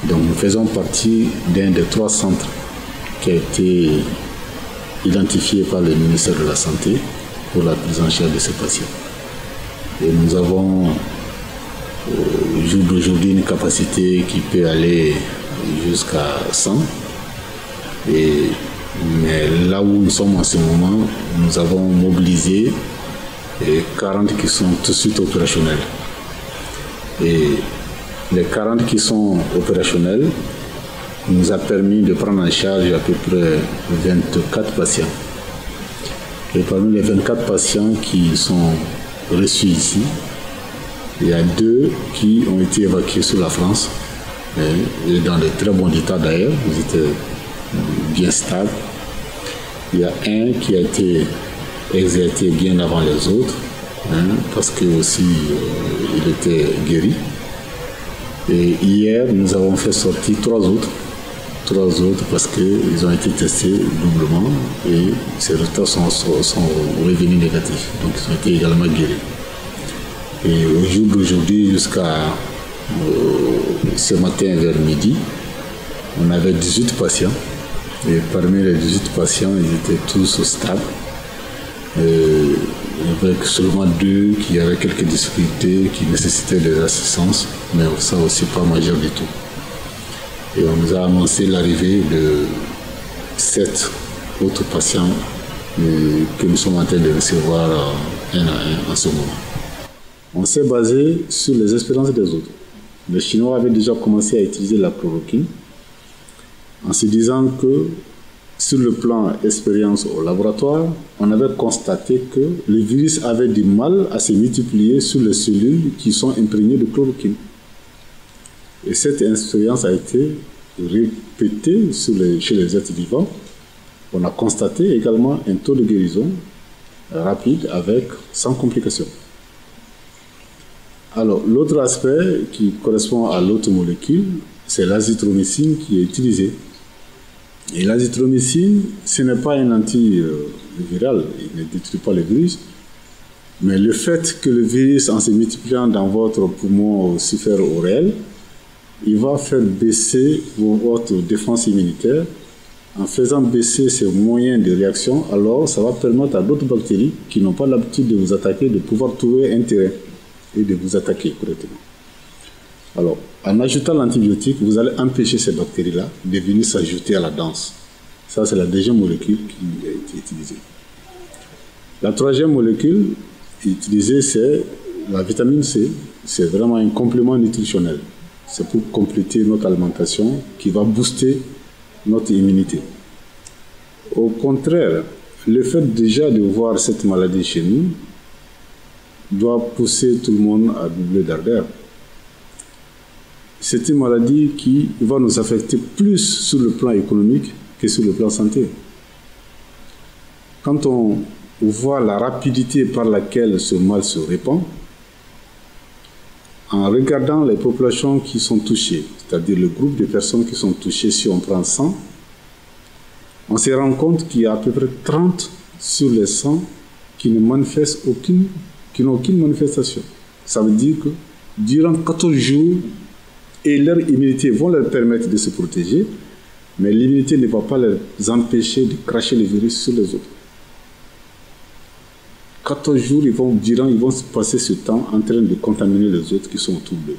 Donc nous faisons partie d'un des 3 centres qui a été identifié par le ministère de la Santé pour la prise en charge de ces patients. Et nous avons au jour d'aujourd'hui une capacité qui peut aller jusqu'à 100. Mais là où nous sommes en ce moment, nous avons mobilisé 40 qui sont tout de suite opérationnels. Et les 40 qui sont opérationnels nous a permis de prendre en charge à peu près 24 patients. Et parmi les 24 patients qui sont reçus ici, il y a 2 qui ont été évacués sur la France, et dans de très bons états d'ailleurs, ils étaient bien stables. Il y a un qui a été exerté bien avant les autres, parce que aussi il était guéri. Et hier, nous avons fait sortir 3 autres parce qu'ils ont été testés doublement et ces résultats sont revenus négatifs. Donc ils ont été également guéris. Et au jour d'aujourd'hui, jusqu'à ce matin vers midi, on avait 18 patients. Et parmi les 18 patients, ils étaient tous stables. Avec seulement 2 qui avaient quelques difficultés, qui nécessitaient des assistances, mais ça aussi pas majeur du tout. Et on nous a annoncé l'arrivée de 7 autres patients que nous sommes en train de recevoir un à un en ce moment. On s'est basé sur les expériences des autres. Les Chinois avaient déjà commencé à utiliser la chloroquine en se disant que sur le plan expérience au laboratoire, on avait constaté que le virus avait du mal à se multiplier sur les cellules qui sont imprégnées de chloroquine. Et cette expérience a été répétée chez les êtres vivants. On a constaté également un taux de guérison rapide sans complications. Alors, l'autre aspect qui correspond à l'autre molécule, c'est l'azithromycine qui est utilisée. Et l'azithromycine, ce n'est pas un antiviral, il ne détruit pas le virus, mais le fait que le virus, en se multipliant dans votre poumon ossifère ou réel, il va faire baisser votre défense immunitaire. En faisant baisser ces moyens de réaction, alors ça va permettre à d'autres bactéries qui n'ont pas l'habitude de vous attaquer de pouvoir trouver un terrain et de vous attaquer correctement. Alors, en ajoutant l'antibiotique, vous allez empêcher ces bactéries-là de venir s'ajouter à la danse. Ça, c'est la deuxième molécule qui a été utilisée. La troisième molécule utilisée, c'est la vitamine C. C'est vraiment un complément nutritionnel. C'est pour compléter notre alimentation qui va booster notre immunité. Au contraire, le fait déjà de voir cette maladie chez nous doit pousser tout le monde à doubler d'ardeur. C'est une maladie qui va nous affecter plus sur le plan économique que sur le plan santé. Quand on voit la rapidité par laquelle ce mal se répand, en regardant les populations qui sont touchées, c'est-à-dire le groupe de personnes qui sont touchées, si on prend 100, on se rend compte qu'il y a à peu près 30 sur les 100 qui n'ont aucune manifestation. Ça veut dire que durant 14 jours, et leur immunité vont leur permettre de se protéger, mais l'immunité ne va pas les empêcher de cracher le virus sur les autres. 14 jours, ils vont passer ce temps en train de contaminer les autres qui sont autour d'eux.